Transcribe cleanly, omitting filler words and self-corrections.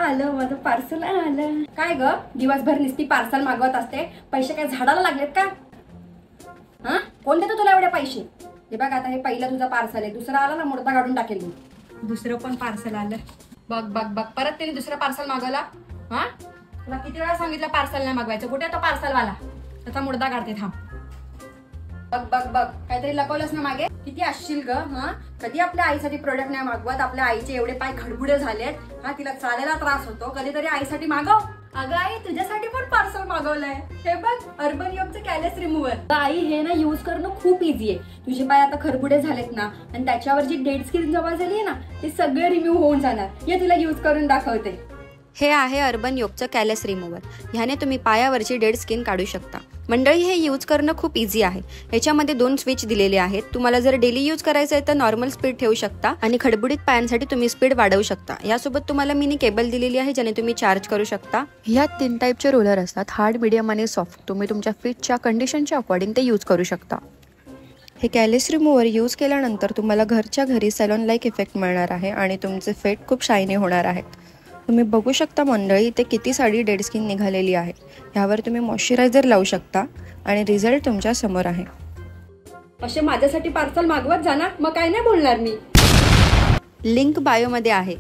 आलं माझं पार्सल आलं। काय ग दिवसभर नुसती पार्सल मागवत असते, पैसे काय झाडाला लागलेत का? हा कोण देतो तुला एवढे पैसे? हे बघ आता हे पहिलं तुझं पार्सल आहे, दुसरं आलं ना मुर्दा काढून टाकेल मी। दुसरं पण पार्सल आलं, बघ बघ बघ परत त्याने दुसरं पार्सल मागवला। हा तुला किती वेळा सांगितलं पार्सल नाही मागवायचं, कुठे तो पार्सल वाला? त्याचा मुर्दा काढते थांब। बघ बघ बघ काहीतरी लपवलंस ना मागे, किती असशील ग? हा कधी आपल्या आईसाठी प्रोडक्ट नाही मागवत, आपल्या आईचे एवढे पाय खडबुडे झालेत, हा तिला चालायला त्रास होतो, कधीतरी आईसाठी मागव। अगं आई तुझ्यासाठी पण पार्सल मागवलंय, हे बघ अर्बन योगचं कॅलेस रिमूव्हर। आई हे ना यूज करणं खूप इझी आहे, तुझे पाय आता खरबुडे झालेत ना आणि त्याच्यावर जी डेड स्किन जमा झाली आहे ना ते सगळे रिमूव्ह होऊन जाणार। ये तुला यूज करून दाखवते। हे आहे अर्बन योगचं कॅलेस रिमूव्हर। ह्याने तुम्ही पायावरची डेड स्किन काढू शकता। मंडळी हे यूज करणं खूप इझी आहे। याच्यामध्ये 2 स्विच दिलेले आहेत, तुम्हाला जर डेली यूज करायचं आहे तर नॉर्मल स्पीड ठेवू शकता आणि खडबुडीत पायांसाठी तुम्ही स्पीड वाढवू शकता। यासोबत तुम्हाला मिनी केबल दिलेली आहे ज्याने तुम्ही चार्ज करू शकता। ह्यात 3 टाईपचे रोलर असतात, हार्ड, मीडियम आणि सॉफ्ट। तुम्ही तुमच्या फीटच्या कंडिशनच्या अकॉर्डिंग ते यूज करू शकता। हे कॅलेस रिमूव्हर यूज केल्यानंतर तुम्हाला घरच्या घरी सॅलॉन लाईक इफेक्ट मिळणार आहे आणि तुमचे फेट खूप शायनी होणार आहेत। तुम्ही बघू शकता मंडळी ते किती सारी डेड स्किन निघालेली आहे। ह्यावर तुम्ही मॉइश्चरायझर लावू शकता आणि रिझल्ट तुमच्या समोर आहे। असे माझ्यासाठी पार्सल मागवत जाणार, मग काय नाही बोलणार मी। लिंक बायोमध्ये आहे।